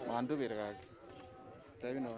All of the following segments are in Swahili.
Mantu berkak, tapi no.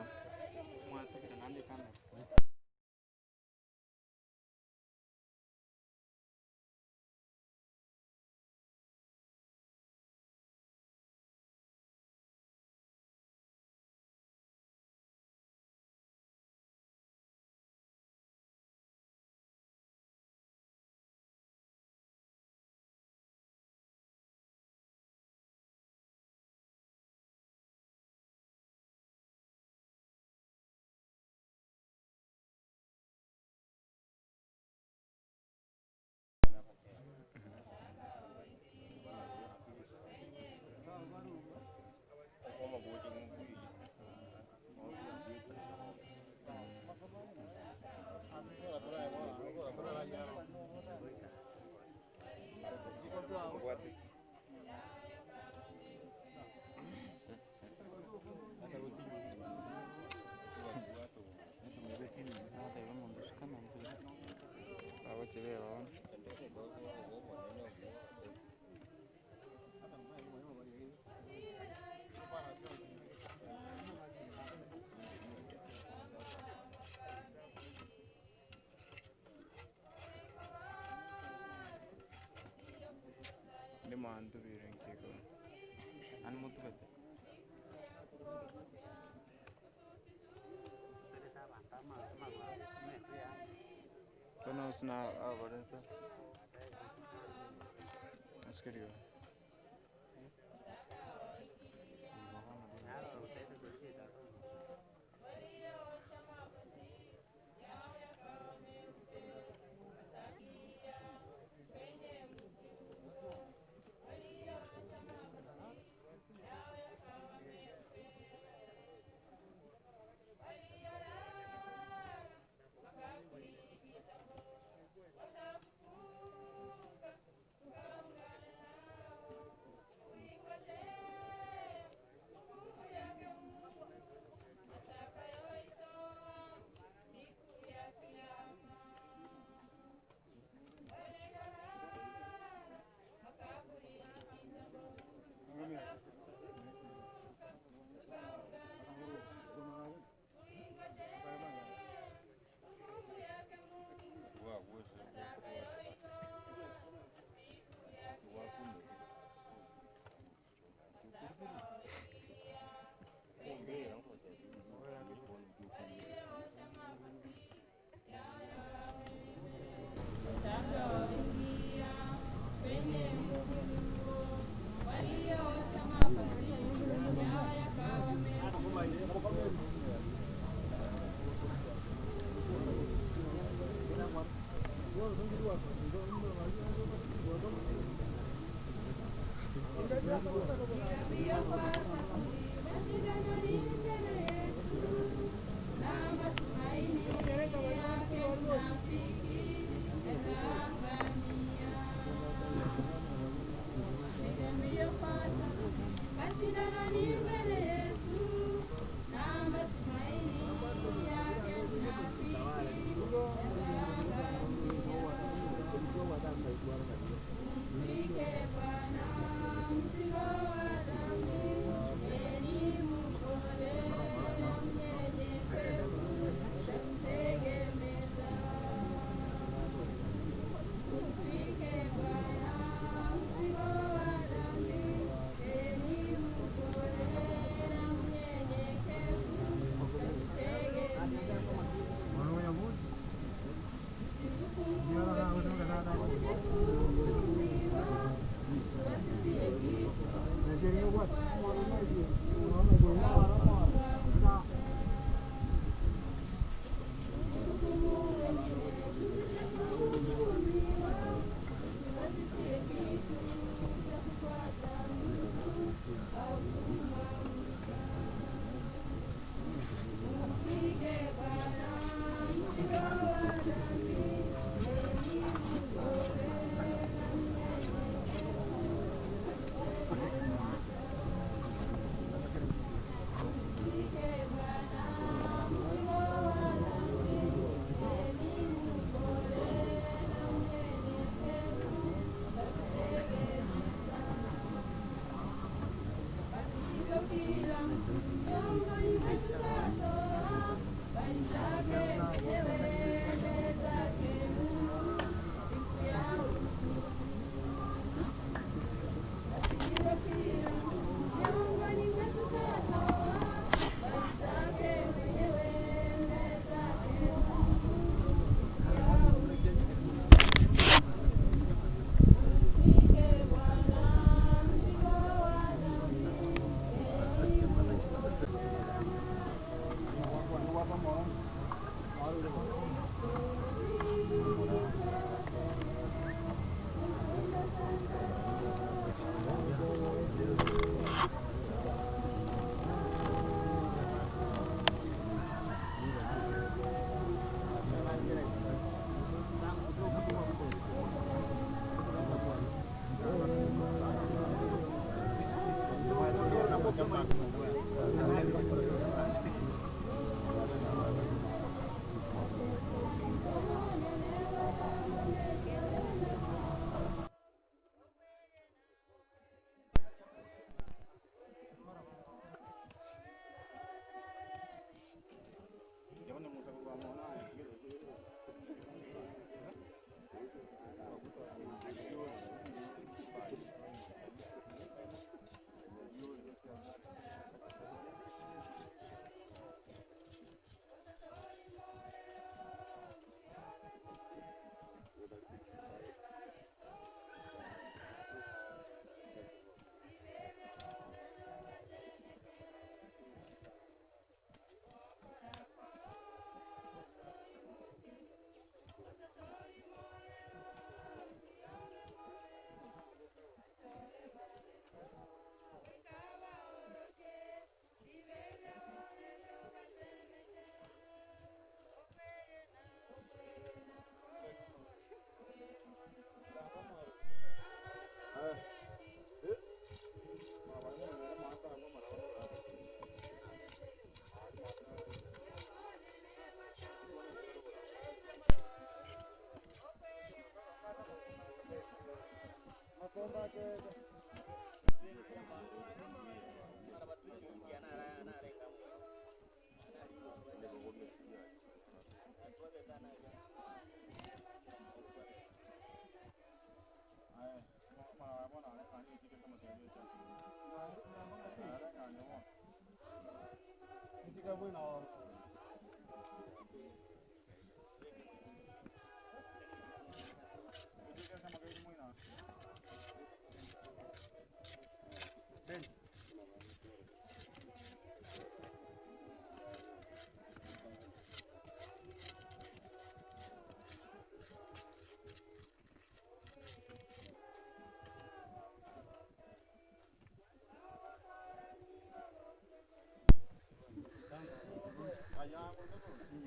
Ini mantu bilang kiko, anu mutu bete. Kono usna apa dan so? Askeri ko.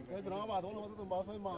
Cái đó mà tôi nó tôi bảo phải mà.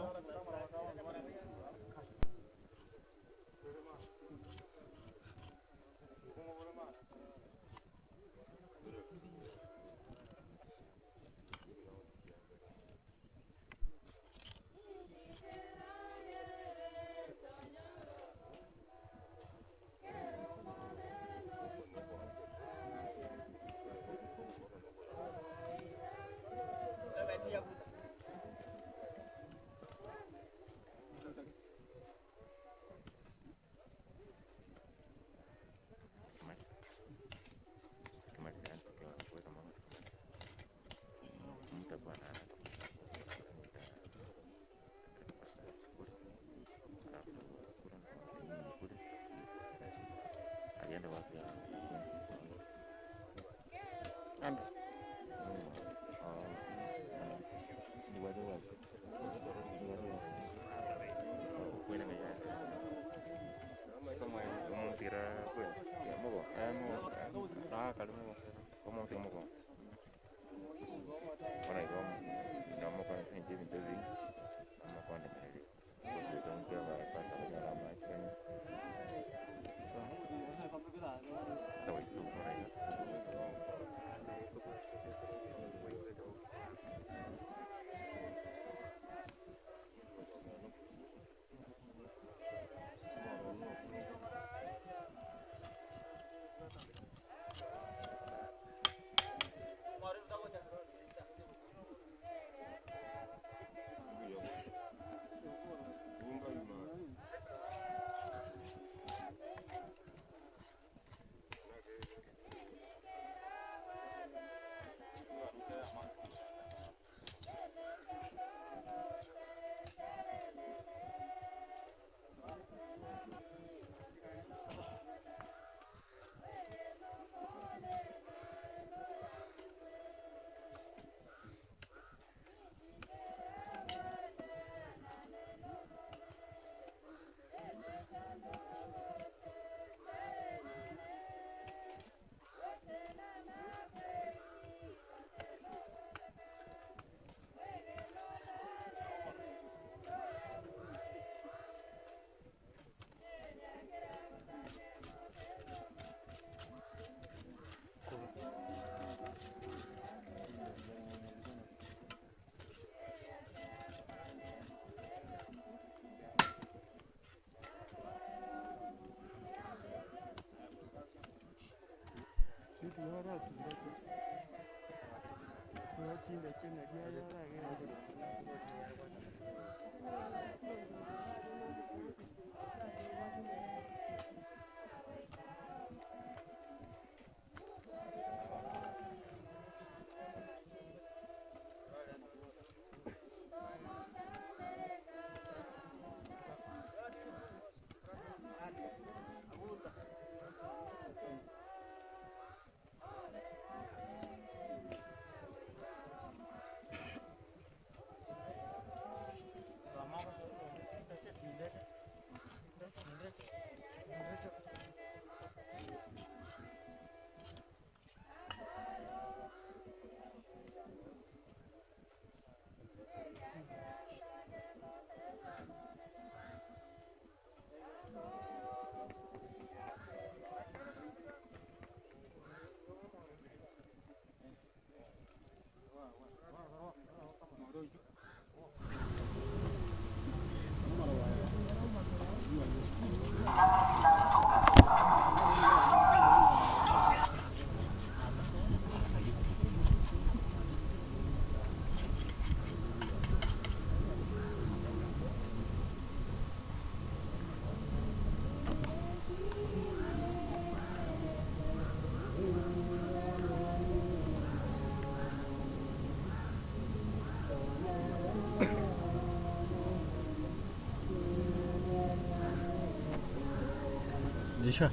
Joshua,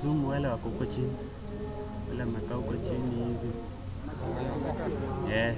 zoom wale wako huko chini, wale wamekaa huko chini hivi. Yeah.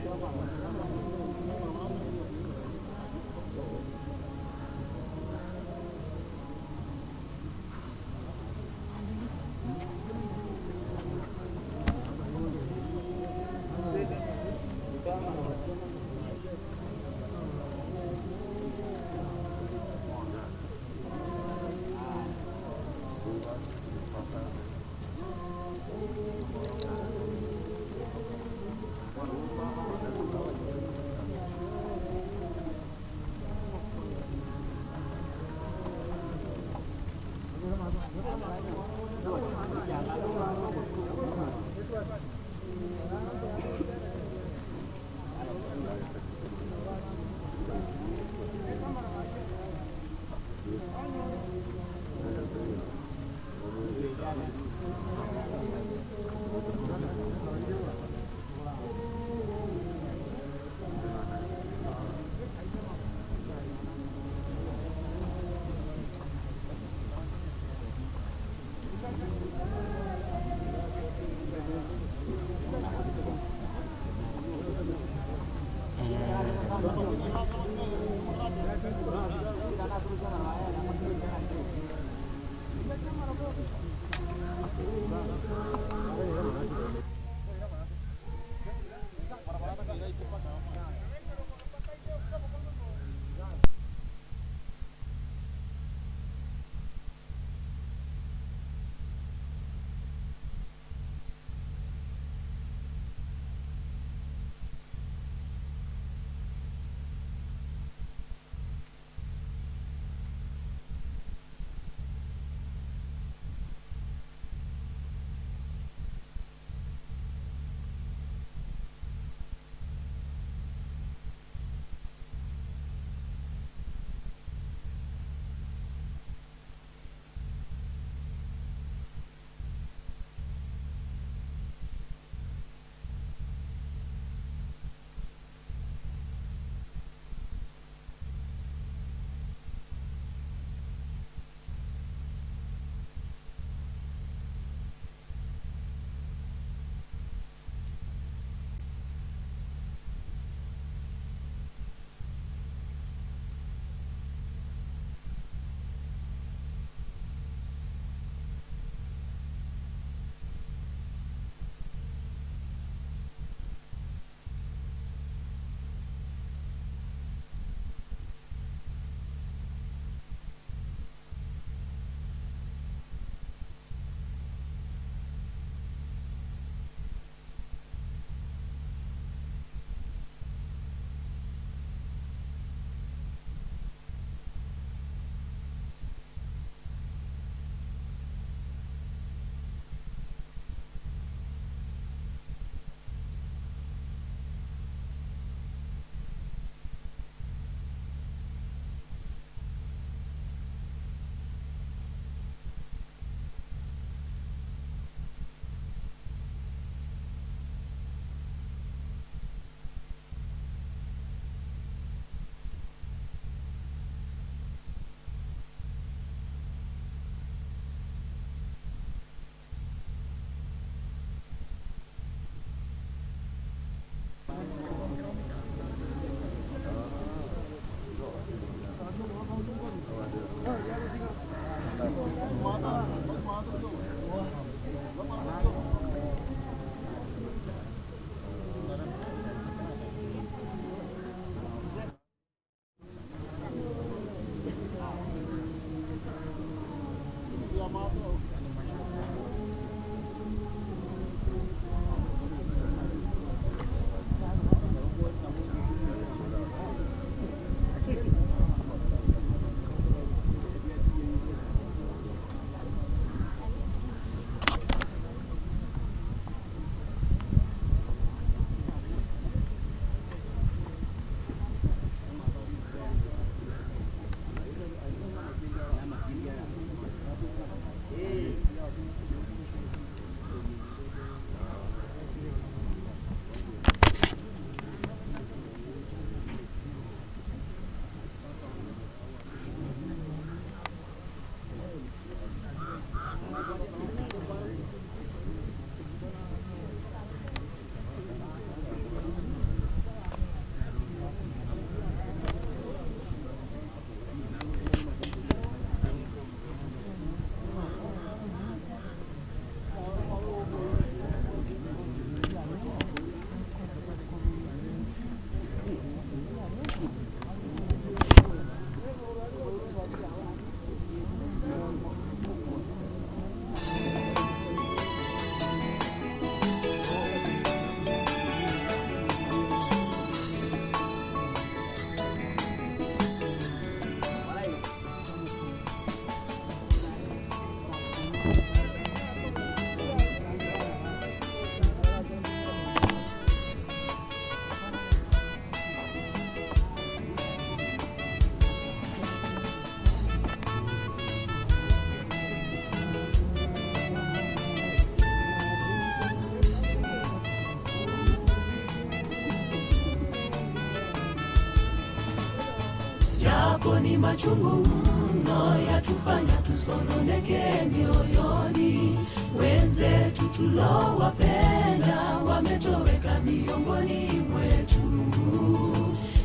yako ni machungu mno, yatufanya tusononeke mioyoni. Wenzetu tulowapenda wametoweka miongoni mwetu.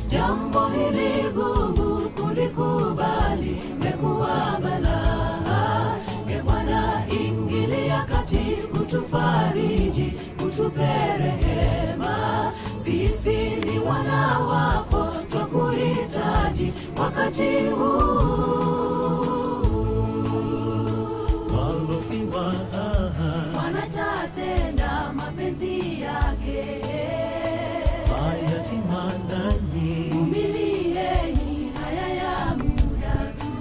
Jambo hili gumu kulikubali, mekuwa balaa. Ee Bwana, ingilia kati, utufariji, utupe rehema. Sisi ni wana wako, twakuhitaji wakati huu. Walofiwa wanatatenda mapenzi yake, mayatima nanyi umilieni haya ya muda tu,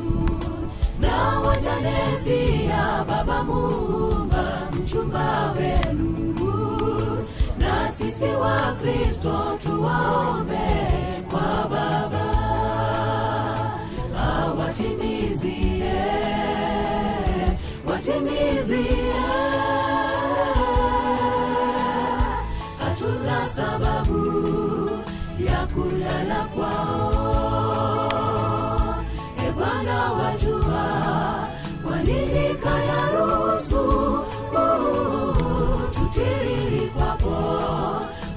na wajane pia Baba Muumba mchumba wenu. Na sisi wa Kristo tuwaombe kwa Baba awatimizie, watimizie. Hatuna sababu ya kulala kwao. Ee Bwana, wajua kwa nini kayaruhusu tutiriri kwapo,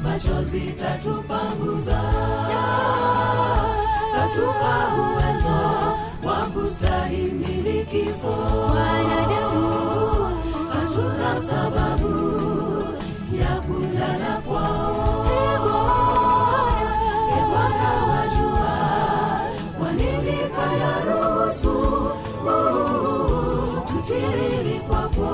machozi tatupanguza, tatupa uwezo wa kustahimili kifo. Hatuna sababu ya kulala kwao. Ee Bwana, wajua kwa nini kayaruhusu tutiriri kwapo.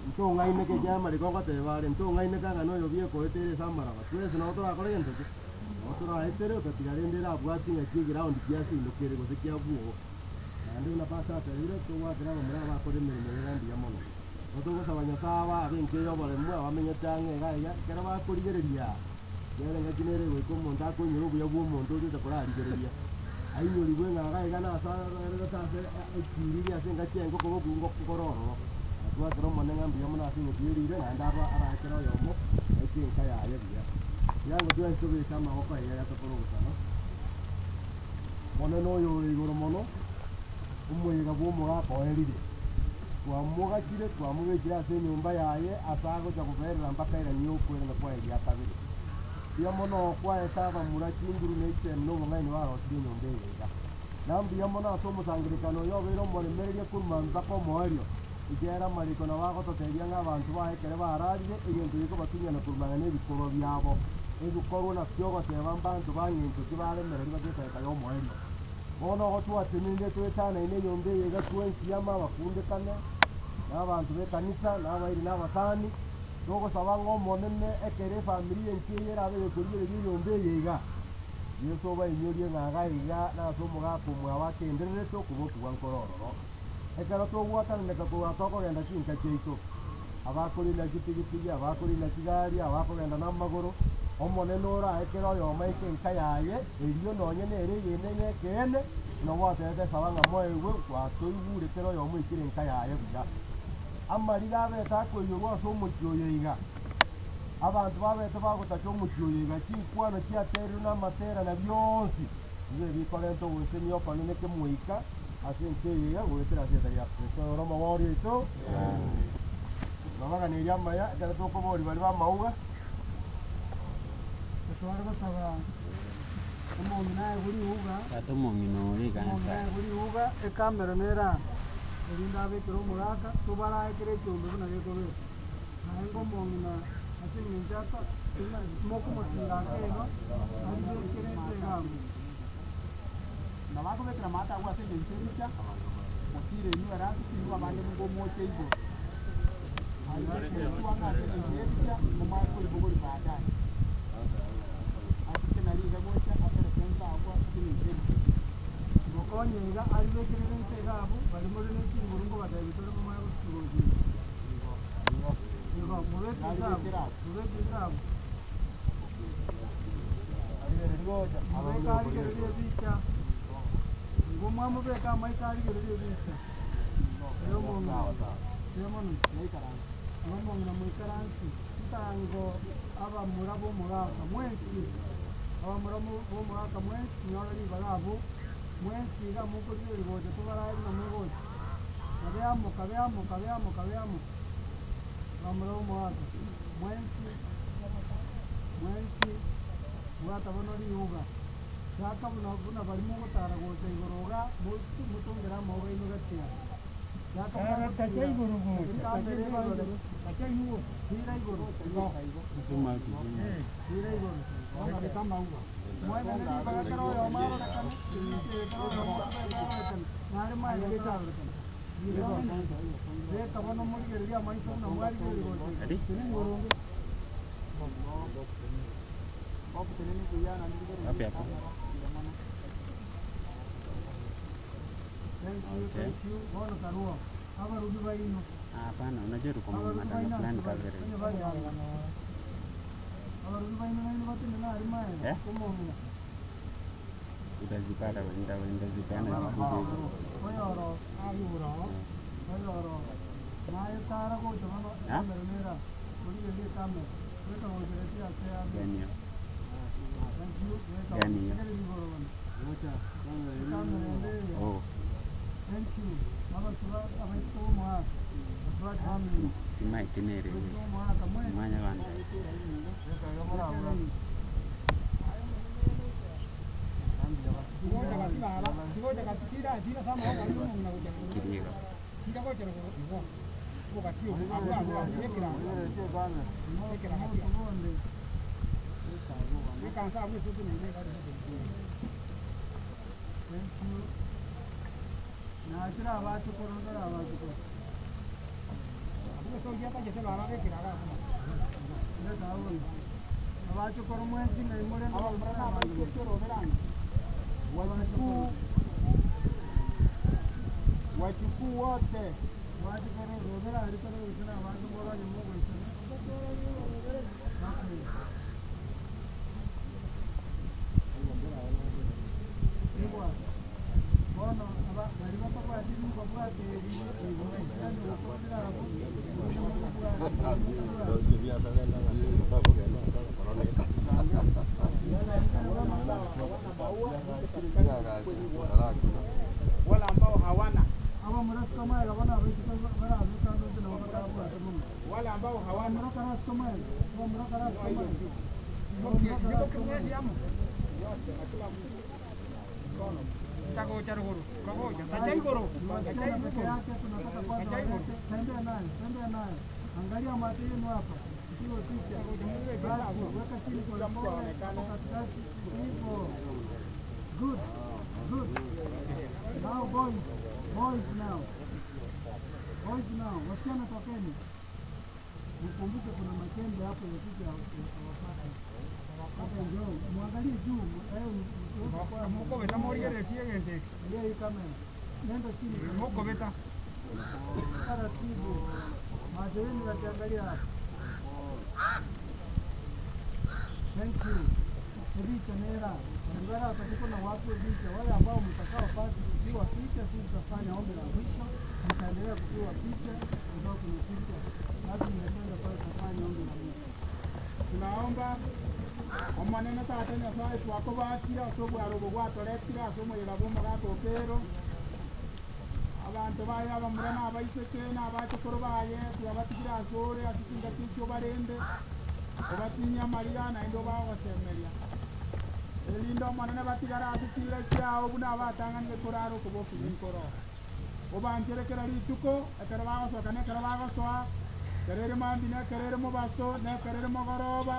Ntungaine ke jama ri konga te vare ntungaine ka ngano yo bie ko etere samara ba tu es no tora kore gente no tora etere ka tigare ndera abwati ngaki ground kiasi ndokere go sekia buo andi una pasa te dire to wa grama mura ba kore me ngandi ya mono oto go sabanya sawa abenke yo bole mwa wamenye tange ga ya kera ba kurigereria yale ngakinere go ko monta ko nyuru buya buo monto te kora arigereria ai nyuri bwe ngaga igana sa ga ta se ekiri ya senga tiengo ko go kororo atwa tro manenga mbia mona sinye kirire na ndaba ara kero yomo ekinka ya yebia yango twa sobe kama oko ya to poro gutano mono no yo igoro mono umwega bwo mura ko erire kwa muga kire kwa muga kira se nyumba yaye asago cha kuberera mpaka ira nyo kwera na kwa ya kabiri ya mono kwa etaba mura kinguru ne ite no ngai wa ro sinye nyumba yega nambi ya mono asomo sangirikano yo bero mone mereria kurmanza ko moerio igera mariko na wago toteria ng'abantu bahekere bararire egento giko batunyana kurumangana ebikoro byabo ebikorwa na kyogo teba mbantu banyinto kibaremereri bagetaeka y'omweri bono ogo twatenire twetana ine nyombe yega twensiyama bakundekane n'abantu b'ekanisa n'abairi n'abasani togosaba ng'omonene ekere efamiri enkiye erabe gekorigereria enyombe yega yesu oba enyorie ng'aga iga nase omogaka omwe abakendererete okobokigwa nkorororo ekero togwataneka kogenda kinka kyaito abakorina kitigitigi abakorina kigari abakogenda n'amagoro omonene ora ekero oyoma ekenka yaye erio nonye nere egenenye ekene nogwatete saba ng'a moewe gwatoigure ekero oyoma ekire enka yaye buya amariga abete akoiyorwa ase omoki oyo iga abantu babete bagotaka omoki oyo iga chikwano chiaterire n'amaterana bionsi igo ebikorente ogosenia okonene kemoika ase ense iga goetera ase etaria kristo oromo gorio ito no babaga ni yamaya ekara tokobori bari bamauga Tuwari gusaba umuntu naye buri uga Tato mongino uri kansta. naye buri uga ekamera nera erinda abekero muraka tubara ekere cyumbe buna gekobe nayengo umuntu na asini njaka tuna moko musinga keno ari ekere segambo nabako bekera mata agwa sende ntebicha musire ni baratu kiwa abandi ngo moche ibo ayo kwa ngase ntebicha mama ko ibogori baadaye akike naliga mocha apera senta agwa sini ntebicha mokonyega ari ekere segabo bari muri n'ikinguru ngo badabitore mu mayo kusuroji Yo mubeke izabo ari ngoja mubeka ari gereye bicha ngo mwamubeka amaisa ari gereye bicha yo muntu Mama na mwikaransi tango aba murabo muraka mwensi aba murabo muraka mwensi nyori barabo mwensi ga muko diri goje to barayi na mugoje kabeamo amurabo muraka mwensi wata bonori yoga yaka buna barimo gutara goje igoroga mutongera mawe inugatia Thank you. Hapana, unajua tuko matanga fulani kavere. Utazipata ndazipeana zikuje hivyo. Gani hiyo? Oh. Thank you. Tima itinere. Manya wanda. Kiriga. Nakira abantu korondera abantu ko. Abuso ngiye taje baba bekiraga kuma. Ndeta awon. Abantu koromwensi na imore na abantu abantu cyo roberani. Wachukuu wote. Watu koro robera alipata usina watu bora ni Mungu isina. wala ambao hawana wale ambao hawana angalia mate yenu hapa sio picha basi weka chini kwa mkono katikati hivyo good now boys now wasichana tokeni mkumbuke kuna matembe hapo ya picha hawapata hapa ndio muangalie juu mko beta moriere tiegente ndio hii kamera nenda chini mko beta taratibu macho yenu yataangalia hapa. Thank you. Picha nera. Ngara atakuwa na watu picha wale ambao mtakao pati kupiwa picha, sisi tutafanya ombi la mwisho. Mtaendelea kupiwa picha ambao kuna picha. Lazima mnakwenda pale kufanya ombi la mwisho. tunaomba omanene tatenya sai twako bakira sobo arobo gwatorekira somo yelabo magato pero abantu baye abamura n'abaiseke n'abachokoro baye kuyabatikira asore asikinga kicho barende obatinya Maria naende bagosemeria elindo manene batigara asikire kyao buna abatanganire koraro kubofu ninkoro obancherekera rituko ekero bagosoka nekero bagosoa kerere mambi nekerere mubaso nekerere mogoroba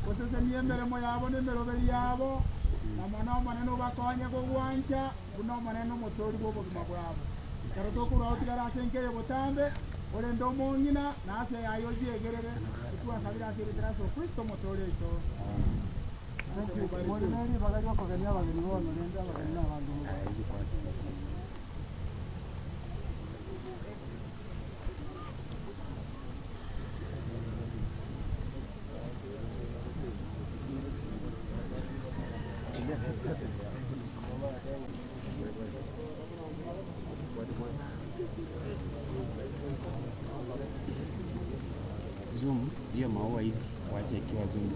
gosesenia emeremo yabo n'emeroberi yabo namona omonene obakonye gogwancha buna omonene omotori bw'obogima bwabo ekero tokorwa otigara ase enkeye botambe orende omong'ina na ase yaye ogiegerere etwasabire ase eretera ase okristo omotori oito Morineri bagari bakogania abageni bono rende abageni n'abantu Zoom hiyo maua hivi wache ikiwa zoom.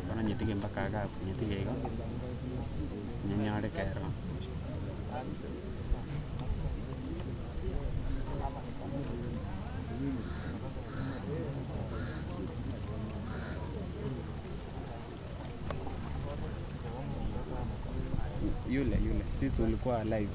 Bana nyetige mpaka aga nyetige iko nyanyare kero. Yule si tulikuwa live.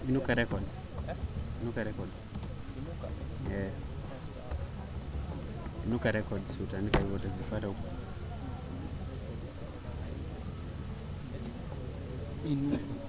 Inuka Records. Inuka Records. Yeah. Inuka Records utaandika hivyo utazipata huko. Inuka.